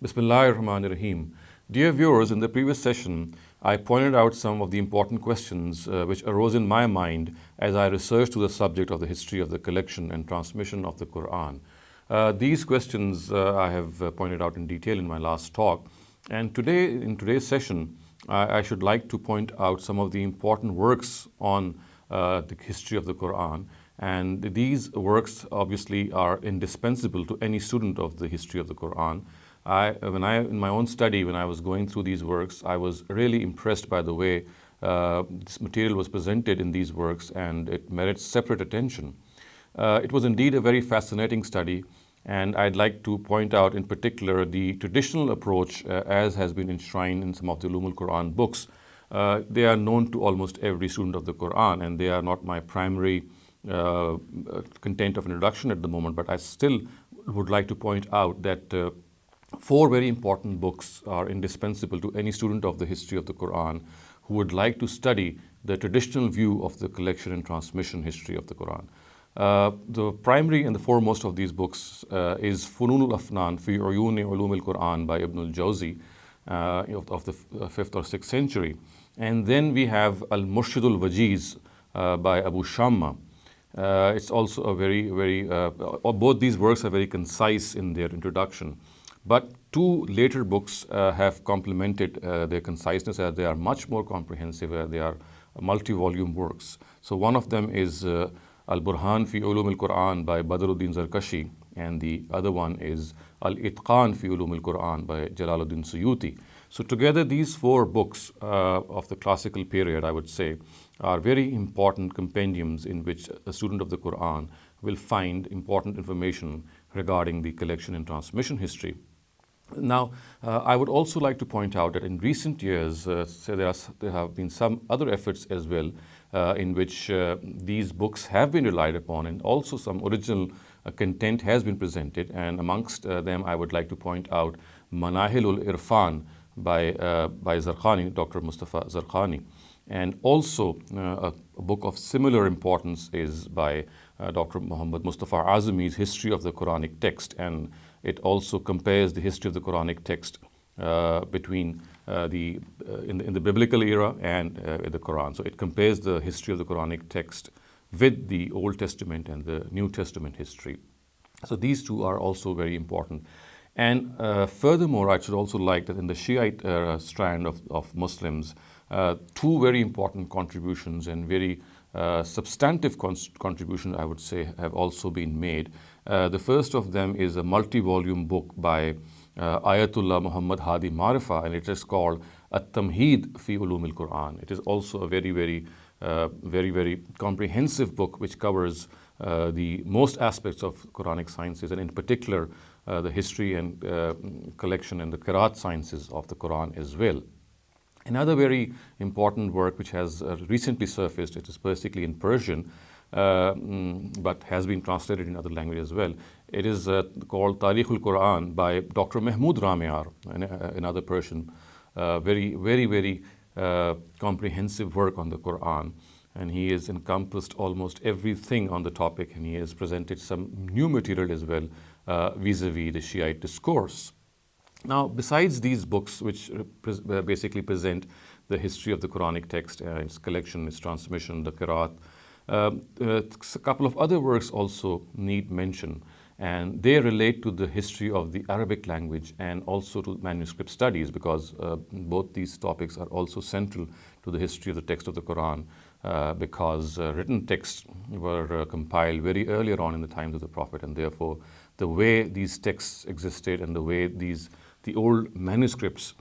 Bismillahirrahmanirrahim. Dear viewers, in the previous session, I pointed out some of the important questions which arose in my mind as I researched to the subject of the history of the collection and transmission of the Qur'an. These questions I have pointed out in detail in my last talk. And today, in today's session, I should like to point out some of the important works on the history of the Qur'an. And these works obviously are indispensable to any student of the history of the Qur'an. In my own study, when I was going through these works, I was really impressed by the way this material was presented in these works, and it merits separate attention. It was indeed a very fascinating study, and I'd like to point out in particular the traditional approach as has been enshrined in some of the Ulumul Quran books. They are known to almost every student of the Quran, and they are not my primary content of introduction at the moment, but I still would like to point out that four very important books are indispensable to any student of the history of the Quran who would like to study the traditional view of the collection and transmission history of the Quran. The primary and the foremost of these books is Funun al-Afnan fi Uyuni Ulum al-Quran by Ibn al-Jawzi of the 5th or 6th century. And then we have Al-Murshid al-Wajiz by Abu Shamma. It's also a both these works are very concise in their introduction. But two later books have complemented their conciseness as they are much more comprehensive, they are multi-volume works. So one of them is Al-Burhan fi Ulum al-Quran by Badruddin Zarkashi, and the other one is Al-Itqan fi Ulum al-Quran by Jalaluddin Suyuti. So together these four books of the classical period, I would say, are very important compendiums in which a student of the Quran will find important information regarding the collection and transmission history. Now, I would also like to point out that in recent years, there have been some other efforts as well in which these books have been relied upon, and also some original content has been presented. And amongst them, I would like to point out Manahilul Irfan by Zarqani, Dr. Mustafa Zarqani. And also a book of similar importance is by Dr. Muhammad Mustafa Azami's History of the Quranic Text, and it also compares the history of the Quranic text between in the biblical era and the Quran. So it compares the history of the Quranic text with the Old Testament and the New Testament history. So these two are also very important. And furthermore, I should also like that in the Shiite strand of Muslims, two very important contributions and very substantive contributions, I would say, have also been made. The first of them is a multi-volume book by Ayatullah Muhammad Hadi Marifa, and it is called At-Tamheed fi Ulum al-Quran. It is also a very comprehensive book which covers the most aspects of Quranic sciences, and in particular the history and collection and the Qiraat sciences of the Quran as well. Another very important work which has recently surfaced, it is basically in Persian, but has been translated in other languages as well. It is called Tarikhul Quran by Dr. Mahmoud Ramiar, another Persian, very comprehensive work on the Quran. And he has encompassed almost everything on the topic, and he has presented some new material as well vis-a-vis the Shiite discourse. Now, besides these books, which basically present the history of the Quranic text, its collection, its transmission, the Qiraat, a couple of other works also need mention, and they relate to the history of the Arabic language and also to manuscript studies, because both these topics are also central to the history of the text of the Quran, because written texts were compiled very earlier on in the times of the Prophet, and therefore the way these texts existed and the way the old manuscripts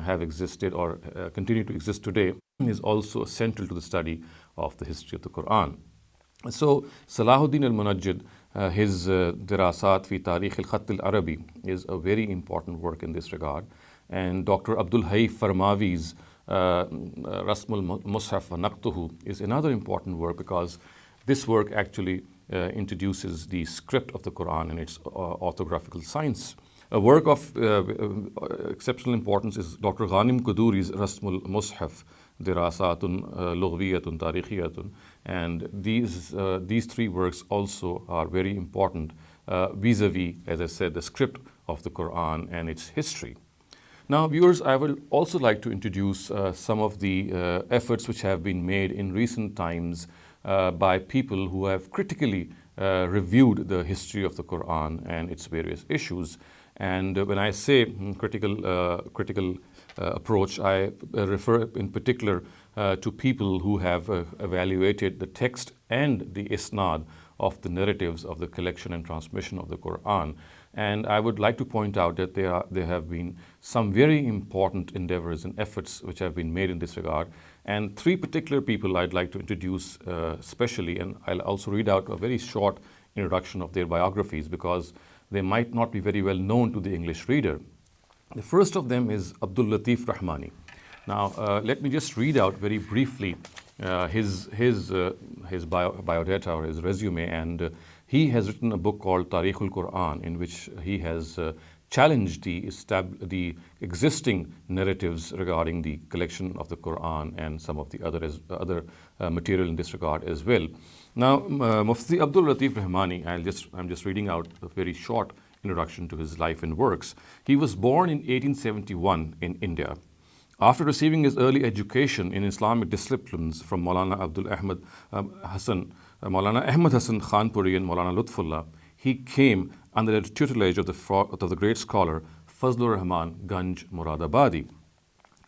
have existed or continue to exist today is also central to the study of the history of the Quran. So Salahuddin al-Munajjid, his Dirasat fi Tarikh al-Khatt al-Arabi is a very important work in this regard. And Dr. Abdul Hayy Farmavi's Rasm al-Mushaf wa Naqtuhu is another important work, because this work actually introduces the script of the Quran and its orthographical science. A work of exceptional importance is Dr. Ghanim Quduri's Rasm al-Mushaf, Dirasatun Lughwiyatun Tarikhiyatun, and these three works also are very important vis-a-vis, as I said, the script of the Qur'an and its history. Now, viewers, I would also like to introduce some of the efforts which have been made in recent times by people who have critically reviewed the history of the Qur'an and its various issues. And when I say critical approach, I refer in particular to people who have evaluated the text and the isnad of the narratives of the collection and transmission of the Qur'an. And I would like to point out that there have been some very important endeavors and efforts which have been made in this regard. And three particular people I'd like to introduce specially, and I'll also read out a very short introduction of their biographies because they might not be very well known to the English reader. The first of them is Abdul Latif Romani. Now, let me just read out very briefly his biodata or his resume, and he has written a book called Tarikhul Qur'an, in which he has challenged the existing narratives regarding the collection of the Qur'an and some of the other material in this regard as well. Now, Mufti Abdul Latif Romani, I'm just reading out a very short introduction to his life and works. He was born in 1871 in India. After receiving his early education in Islamic disciplines from Maulana Ahmed Hassan Khanpuri and Maulana Lutfullah, he came under the tutelage of the great scholar Fazlur Rahman Ganj Muradabadi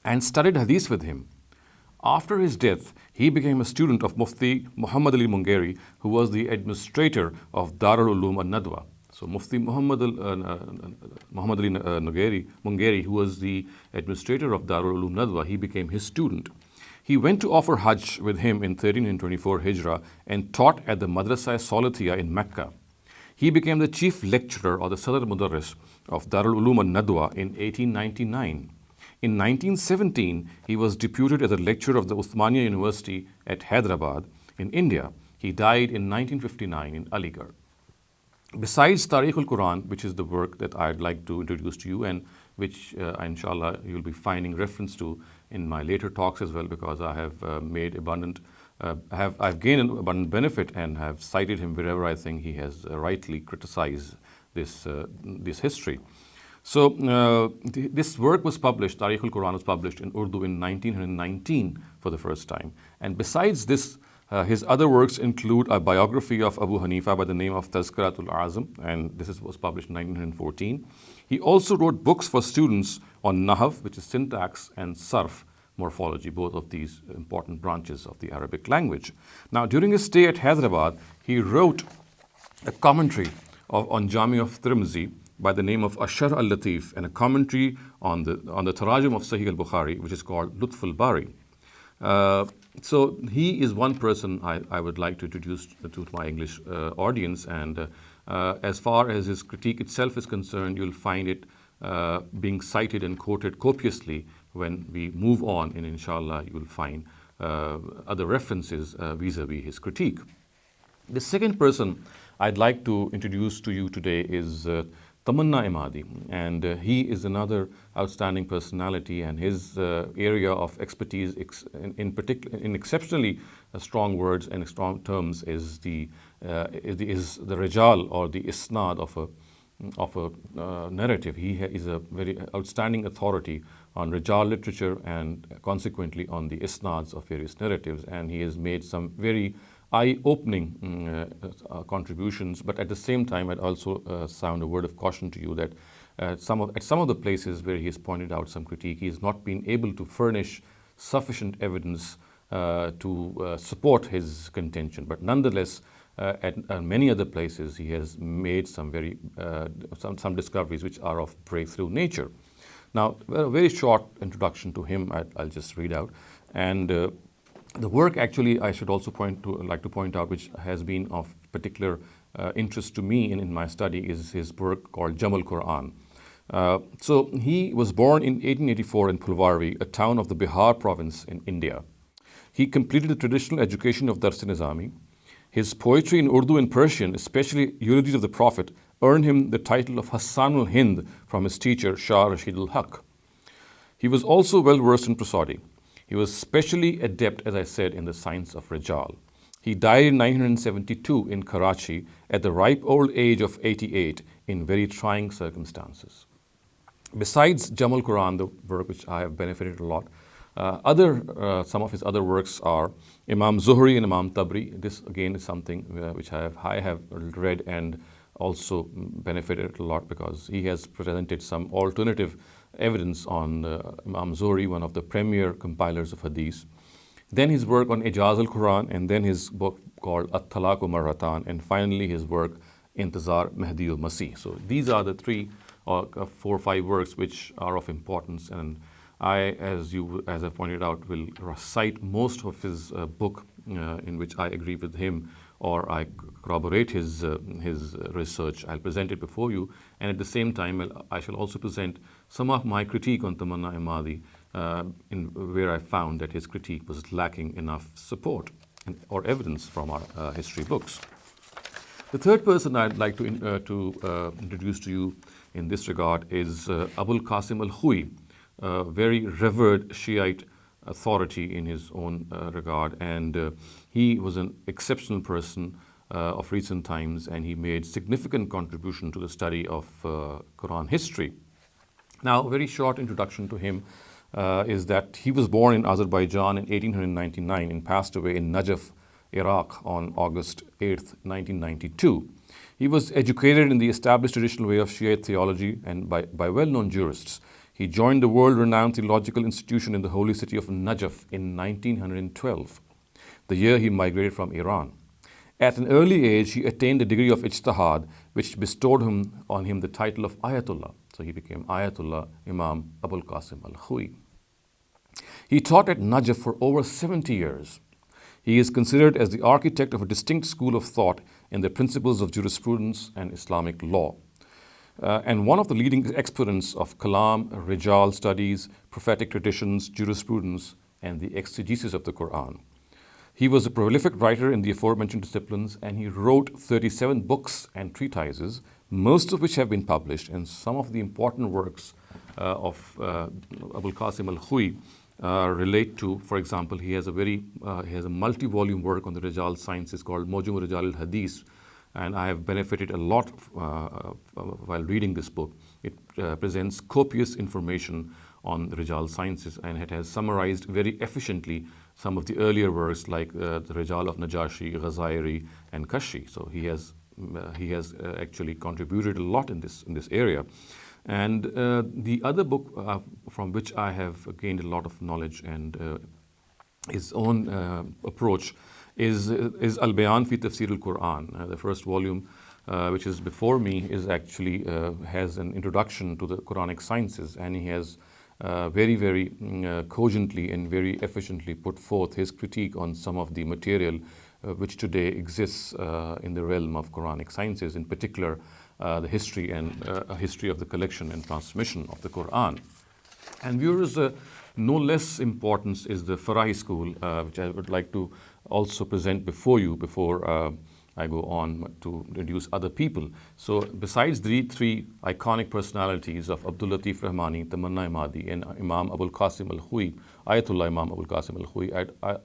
and studied hadith with him. After his death, he became a student of Mufti Muhammad Ali Mungeri, who was the administrator of Darul Uloom al-Nadwa. So Mufti Muhammad Ali Mungeri, who was the administrator of Darul Uloom Nadwa, he became his student. He went to offer Hajj with him in 1324 Hijrah and taught at the Madrasa Solatiya in Mecca. He became the chief lecturer or the Sadr Mudarris of Darul Uloom al-Nadwa in 1899. In 1917, he was deputed as a lecturer of the Uthmania University at Hyderabad in India. He died in 1959 in Aligarh. Besides Tarikhul Quran, which is the work that I'd like to introduce to you and which inshallah you'll be finding reference to in my later talks as well, because I have I've gained an abundant benefit and have cited him wherever I think he has rightly criticized this history. So this work was published, Tarikhul Quran was published in Urdu in 1919 for the first time. And besides this, his other works include a biography of Abu Hanifa by the name of Tazkiratul Azam, and this was published in 1914. He also wrote books for students on Nahv, which is syntax, and Sarf, morphology, both of these important branches of the Arabic language. Now, during his stay at Hyderabad, he wrote a commentary on Jami of Tirmizi by the name of Ashar al-Latif, and a commentary on the Tarajum of Sahih al-Bukhari, which is called Lutf al-Bari. So he is one person I would like to introduce to my English audience, and as far as his critique itself is concerned, you'll find it being cited and quoted copiously when we move on, and inshallah you will find other references vis-a-vis his critique. The second person I'd like to introduce to you today is Tamanna Imadi, and he is another outstanding personality, and his area of expertise in exceptionally strong words and strong terms is the Rijal or the Isnad of a narrative. He is a very outstanding authority on Rijal literature and consequently on the Isnads of various narratives, and he has made some very eye-opening contributions. But at the same time, I'd also sound a word of caution to you that at some of the places where he has pointed out some critique, he has not been able to furnish sufficient evidence to support his contention. But nonetheless, at many other places, he has made some discoveries which are of breakthrough nature. Now, a very short introduction to him I'll just read out, and the work actually I should also like to point out, which has been of particular interest to me in my study, is his work called Jamal Quran. So he was born in 1884 in Pulvarvi, a town of the Bihar province in India. He completed the traditional education of Dars-e-Nizami. His poetry in Urdu and Persian, especially eulogies of the Prophet, earned him the title of Hassan al-Hind from his teacher Shah Rashid al-Haq. He was also well versed in prosody. He was specially adept, as I said, in the science of Rijal. He died in 1972 in Karachi at the ripe old age of 88 in very trying circumstances. Besides Jamal Quran, the work which I have benefited a lot, some of his other works are Imam Zuhri and Imam Tabri. This again is something which I have read and also benefited a lot, because he has presented some alternative evidence on Imam Zuhri, one of the premier compilers of hadith. Then his work on Ijaz al-Quran, and then his book called At-Talaq Marratan, and finally his work Intizar Mahdi al-Masih. So these are the three or 4 or 5 works which are of importance, and I, as I pointed out, will recite most of his book in which I agree with him or I corroborate his research. I'll present it before you, and at the same time I shall also present some of my critique on Tamanna Imadi, where I found that his critique was lacking enough support or evidence from our history books. The third person I'd like to introduce to you in this regard is Abul Qasim al-Khui, a very revered Shiite authority in his own regard, and he was an exceptional person of recent times, and he made significant contribution to the study of Quran history. Now, a very short introduction to him is that he was born in Azerbaijan in 1899 and passed away in Najaf, Iraq on August 8th, 1992. He was educated in the established traditional way of Shiite theology and by well-known jurists. He joined the world-renowned theological institution in the holy city of Najaf in 1912, the year he migrated from Iran. At an early age, he attained the degree of ijtihad, which bestowed on him the title of Ayatollah. So he became Ayatollah Imam Abul Qasim al-Khui. He taught at Najaf for over 70 years. He is considered as the architect of a distinct school of thought in the principles of jurisprudence and Islamic law, and one of the leading exponents of Kalam, Rijal studies, prophetic traditions, jurisprudence, and the exegesis of the Qur'an. He was a prolific writer in the aforementioned disciplines, and he wrote 37 books and treatises, most of which have been published, and some of the important works of Abul Qasim al-Khui relate to, for example, he has a multi-volume work on the Rijal sciences called Mojum Rijal al-Hadith, and I have benefited a lot while reading this book. It presents copious information on the Rijal sciences, and it has summarized very efficiently some of the earlier works like the Rijal of Najashi, Ghazairi, and Kashi. So he has actually contributed a lot in this area. And the other book from which I have gained a lot of knowledge and his own approach is Al-Bayan fi Tafsir al-Quran. The first volume, which is before me, is actually has an introduction to the Quranic sciences, and he has very, very cogently and very efficiently put forth his critique on some of the material which today exists in the realm of Quranic sciences, in particular the history of the collection and transmission of the Quran. And viewers, no less importance is the Farahi school, which I would like to also present before you before I go on to introduce other people. So besides the 3 iconic personalities of Abdul Latif Romani, Tamanna Imadi, and Imam Abul Qasim al-Khui, Ayatollah Imam Abul Qasim al-Khui,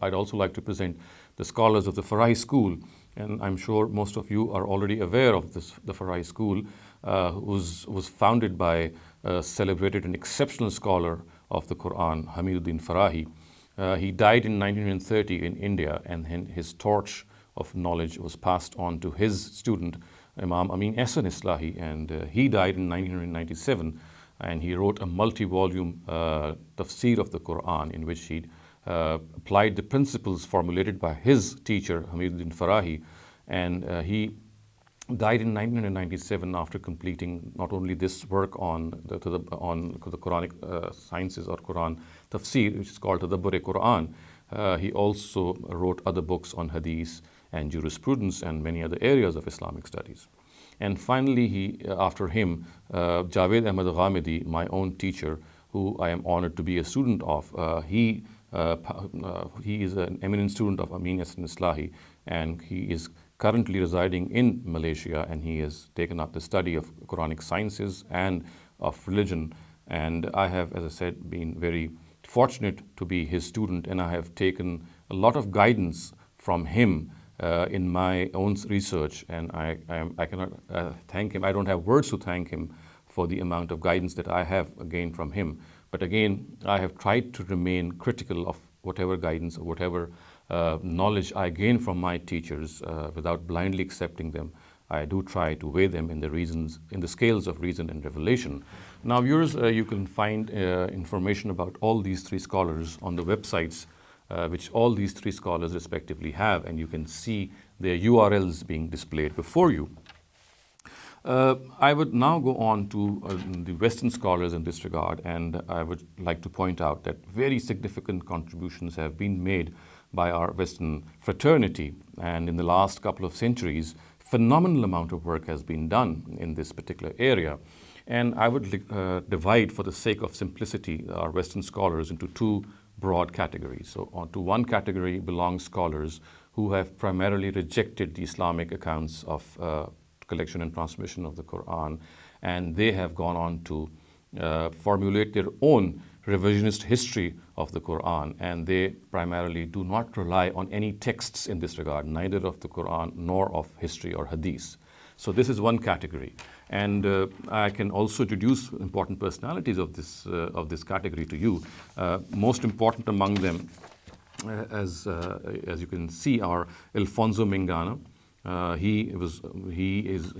I'd also like to present the scholars of the Farahi school. And I'm sure most of you are already aware of the Farahi school, was founded by a celebrated and exceptional scholar of the Quran, Hamiduddin Farahi. He died in 1930 in India, and his torch of knowledge was passed on to his student, Imam Amin Ehsan Islahi, and he died in 1997, and he wrote a multi-volume tafsir of the Quran in which he applied the principles formulated by his teacher, Hamiduddin Farahi, and he died in 1997 after completing not only this work on the Quranic sciences or Quran tafsir, which is called Tadabbur Quran. He also wrote other books on hadith and jurisprudence and many other areas of Islamic studies. And finally, after him, Javed Ahmed Ghamidi, my own teacher, who I am honored to be a student of, he is an eminent student of Amin Ehsan Islahi, and he is currently residing in Malaysia, and he has taken up the study of Quranic sciences and of religion. And I have, as I said, been very fortunate to be his student, and I have taken a lot of guidance from him in my own research, and I cannot thank him. I don't have words to thank him for the amount of guidance that I have gained from him. But again, I have tried to remain critical of whatever guidance or whatever knowledge I gain from my teachers without blindly accepting them. I do try to weigh them in the scales of reason and revelation. Now, viewers, you can find information about all these three scholars on the websites which all these three scholars respectively have, and you can see their URLs being displayed before you. I would now go on to the Western scholars in this regard, and I would like to point out that very significant contributions have been made by our Western fraternity, and in the last couple of centuries, phenomenal amount of work has been done in this particular area. And I would divide, for the sake of simplicity, our Western scholars into two broad categories. So onto one category belong scholars who have primarily rejected the Islamic accounts of collection and transmission of the Qur'an, and they have gone on to formulate their own revisionist history of the Qur'an, and they primarily do not rely on any texts in this regard, neither of the Qur'an nor of history or hadith. So this is one category, and I can also introduce important personalities of this category to you. Most important among them, as you can see, are Alfonso Mengana. He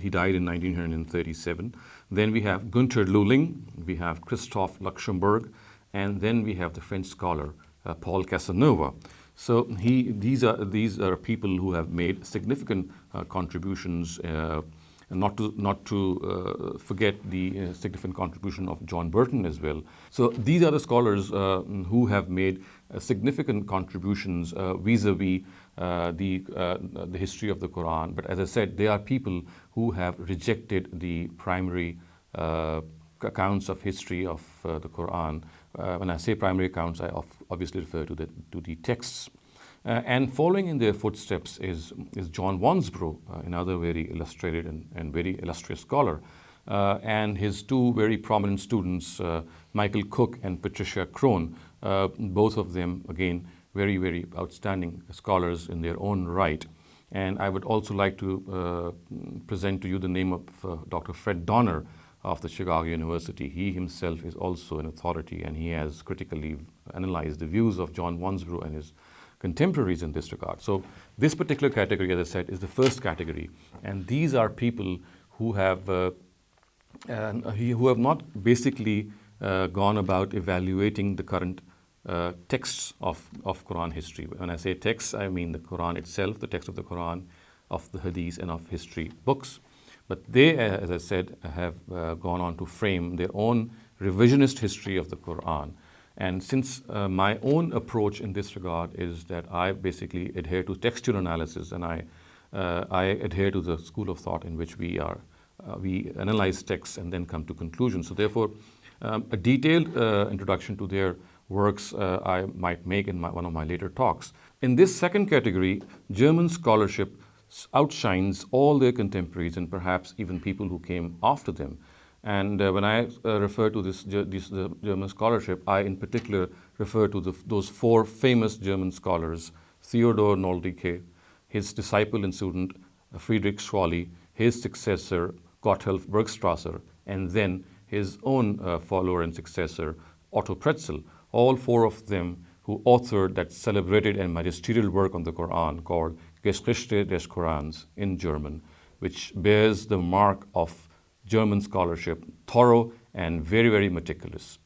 died in 1937. Then we have Günter Lulling, we have Christoph Luxemburg, and then we have the French scholar Paul Casanova. So these are people who have made significant contributions, and not to forget the significant contribution of John Burton as well. So these are the scholars who have made significant contributions vis-a-vis the history of the Quran. But as I said, they are people who have rejected the primary accounts of history of the Quran. When I say primary accounts, I obviously refer to the texts. And following in their footsteps is John Wansbrough, another very illustrated and very illustrious scholar, and his two very prominent students, Michael Cook and Patricia Crone, both of them, again, very, very outstanding scholars in their own right. And I would also like to present to you the name of Dr. Fred Donner of the Chicago University. He himself is also an authority, and he has critically analyzed the views of John Wansbrough and his contemporaries in this regard. So this particular category, as I said, is the first category, and these are people who have not basically gone about evaluating the current texts of Quran history. When I say texts, I mean the Quran itself, the text of the Quran, of the Hadith, and of history books. But they, as I said, have gone on to frame their own revisionist history of the Quran. And since my own approach in this regard is that I basically adhere to textual analysis, and I adhere to the school of thought in which we analyze texts and then come to conclusions. So therefore, a detailed introduction to their works I might make in one of my later talks. In this second category, German scholarship outshines all their contemporaries and perhaps even people who came after them. And when I refer to this German scholarship, I in particular refer to those four famous German scholars: Theodor Noldike, his disciple and student Friedrich Schwally, his successor Gotthelf Bergstrasser, and then his own follower and successor Otto Pretzel. All four of them who authored that celebrated and magisterial work on the Quran called Geschichte des Korans in German, which bears the mark of German scholarship, thorough and very, very meticulous.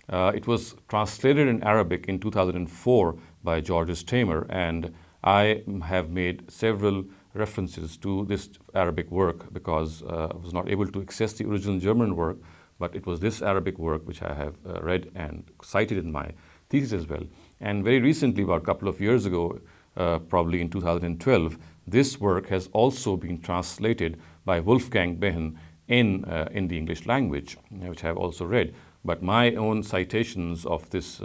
It was translated in Arabic in 2004 by Georges Tamer, and I have made several references to this Arabic work because I was not able to access the original German work, but it was this Arabic work which I have read and cited in my thesis as well. And very recently, about a couple of years ago, probably in 2012, this work has also been translated by Wolfgang Behn in the English language, which I have also read. But my own citations of this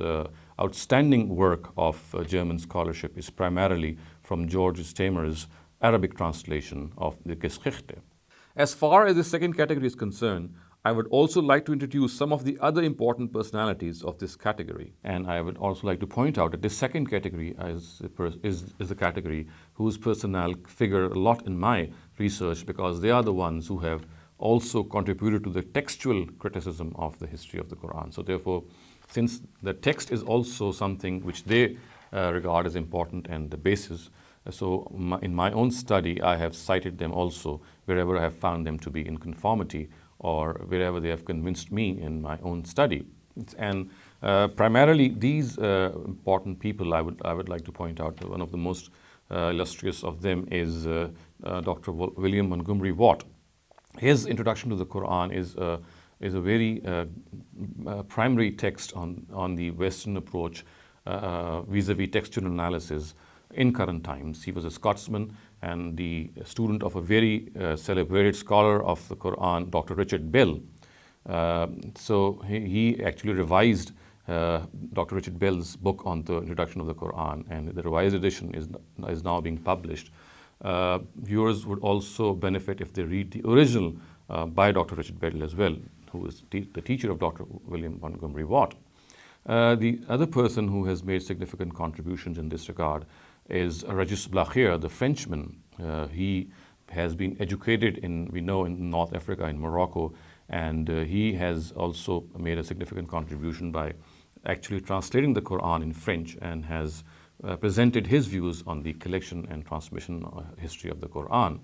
outstanding work of German scholarship is primarily from Georges Tamer's Arabic translation of the Geschichte. As far as the second category is concerned, I would also like to introduce some of the other important personalities of this category. And I would also like to point out that this second category is a category whose personnel figure a lot in my research, because they are the ones who have also contributed to the textual criticism of the history of the Quran. So therefore, since the text is also something which they regard as important and the basis, so in my own study, I have cited them also wherever I have found them to be in conformity, or wherever they have convinced me in my own study. And primarily these important people, I would like to point out that one of the most illustrious of them is Dr. William Montgomery Watt. His introduction to the Quran is a very primary text on the Western approach vis-a-vis textual analysis in current times. He was a Scotsman and the student of a very celebrated scholar of the Quran, Dr. Richard Bell. So he actually revised Dr. Richard Bell's book on the introduction of the Quran, and the revised edition is now being published. Viewers would also benefit if they read the original by Dr. Richard Bell as well, who is the teacher of Dr. William Montgomery Watt. The other person who has made significant contributions in this regard is Regis Blachier, the Frenchman. He has been educated in North Africa, in Morocco, and he has also made a significant contribution by actually translating the Quran in French, and has presented his views on the collection and transmission history of the Quran.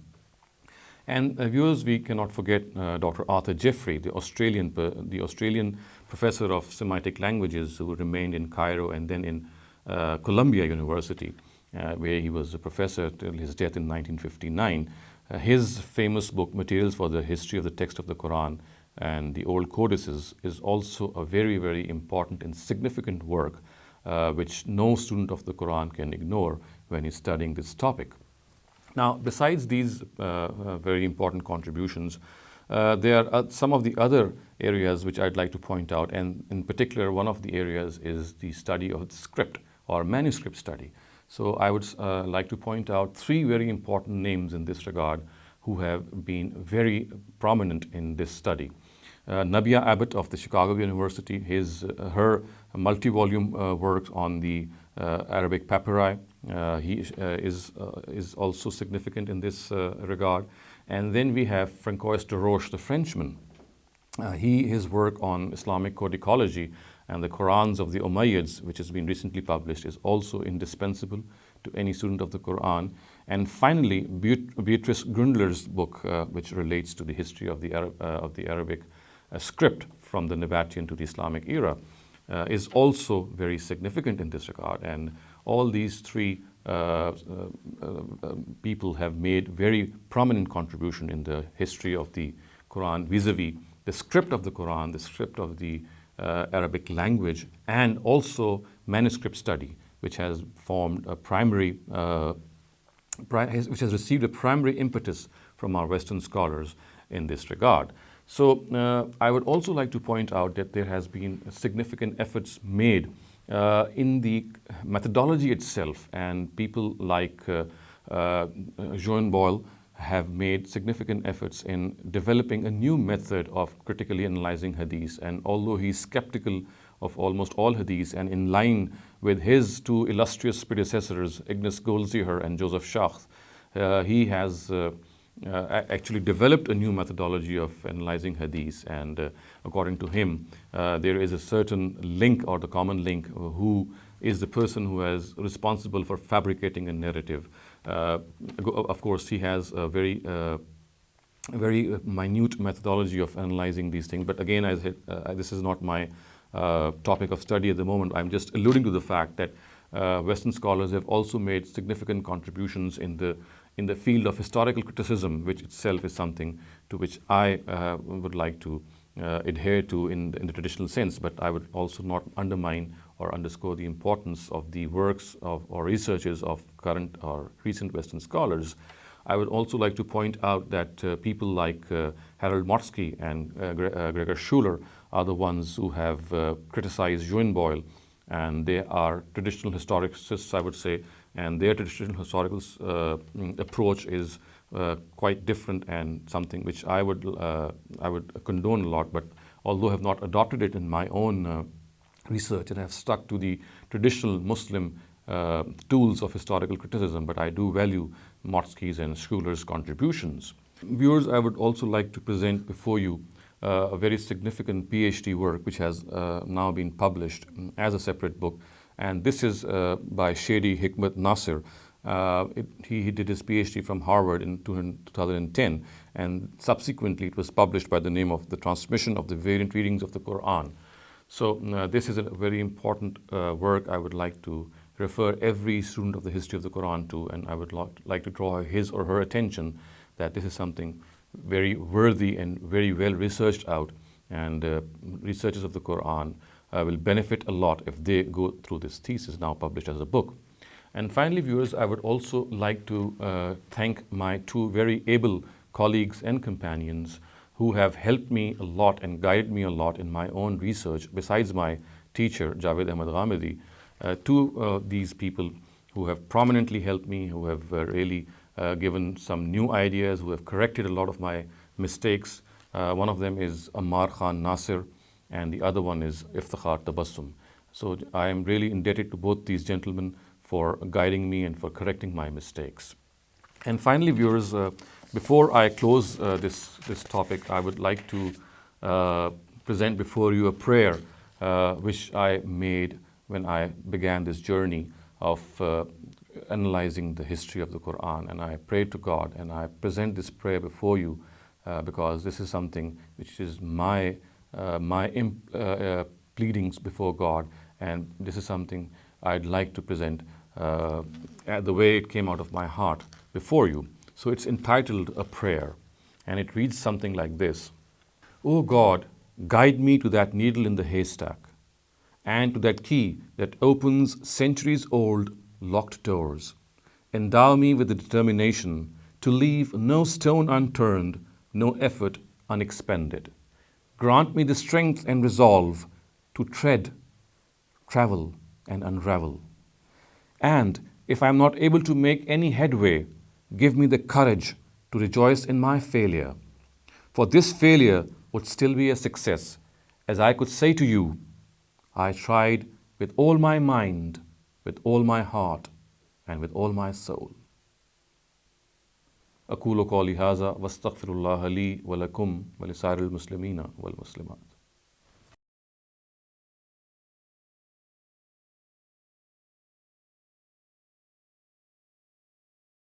And viewers, we cannot forget Dr. Arthur Jeffrey, the Australian professor of Semitic languages, who remained in Cairo and then in Columbia University, where he was a professor till his death in 1959. His famous book, Materials for the History of the Text of the Quran and the Old Codices, is also a very, very important and significant work which no student of the Quran can ignore when he's studying this topic. Now, besides these very important contributions, there are some of the other areas which I'd like to point out, and in particular, one of the areas is the study of the script or manuscript study. So I would like to point out three very important names in this regard who have been very prominent in this study. Nabia Abbott of the Chicago University, her multi-volume work on the Arabic papyri, he is also significant in this regard. And then we have Francois de Roche, the Frenchman. His work on Islamic codicology and the Qurans of the Umayyads, which has been recently published, is also indispensable to any student of the Quran. And finally, Beatrice Grundler's book, which relates to the history of the Arabic script from the Nabatean to the Islamic era, is also very significant in this regard. And all these three people have made very prominent contribution in the history of the Quran vis-a-vis the script of the Quran, the script of the Arabic language, and also manuscript study, which has formed a primary, which has received a primary impetus from our Western scholars in this regard. So I would also like to point out that there has been significant efforts made in the methodology itself, and people like Jean Boyle have made significant efforts in developing a new method of critically analyzing hadith. And although he's skeptical of almost all hadith, and in line with his two illustrious predecessors, Ignace Goldziher and Joseph Schacht, he has actually developed a new methodology of analyzing hadith. And according to him, there is a certain link, or the common link, who is the person who is responsible for fabricating a narrative. Of course, he has a very minute methodology of analyzing these things. But again, this is not my topic of study at the moment. I'm just alluding to the fact that Western scholars have also made significant contributions in the field of historical criticism, which itself is something to which I would like to adhere to in the traditional sense. But I would also not undermine or underscore the importance of the works or researches of current or recent Western scholars. I would also like to point out that people like Harold Motsky and Gregor Schuler are the ones who have criticized Jean Boyle, and they are traditional historicists, I would say, and their traditional historical approach is quite different and something which I would condone a lot, but although I have not adopted it in my own research and have stuck to the traditional Muslim tools of historical criticism, but I do value Motsky's and Schuler's contributions. Viewers, I would also like to present before you a very significant PhD work which has now been published as a separate book, and this is by Shady Hikmat Nasir. He did his PhD from Harvard in 2010, and subsequently it was published by the name of The Transmission of the Variant Readings of the Qur'an. So this is a very important work I would like to refer every student of the history of the Qur'an to, and I would like to draw his or her attention that this is something very worthy and very well researched out, and researchers of the Qur'an will benefit a lot if they go through this thesis now published as a book. And finally, viewers, I would also like to thank my two very able colleagues and companions who have helped me a lot and guided me a lot in my own research, besides my teacher, Javed Ahmed Ghamidi. Two these people who have prominently helped me, who have really given some new ideas, who have corrected a lot of my mistakes. One of them is Ammar Khan Nasir, and the other one is Iftikhar Tabassum. So I am really indebted to both these gentlemen for guiding me and for correcting my mistakes. And finally, viewers, before I close this topic, I would like to present before you a prayer which I made when I began this journey of analyzing the history of the Qur'an. And I prayed to God, and I present this prayer before you because this is something which is my pleadings before God, and this is something I'd like to present the way it came out of my heart before you. So it's entitled A Prayer, and it reads something like this. O God, guide me to that needle in the haystack, and to that key that opens centuries-old locked doors. Endow me with the determination to leave no stone unturned, no effort unexpended. Grant me the strength and resolve to tread, travel, and unravel. And if I am not able to make any headway, give me the courage to rejoice in my failure. For this failure would still be a success, as I could say to you, I tried with all my mind, with all my heart, and with all my soul. أقول قولي هذا واستغفر الله لي ولكم ولسائر المسلمين والمسلمات.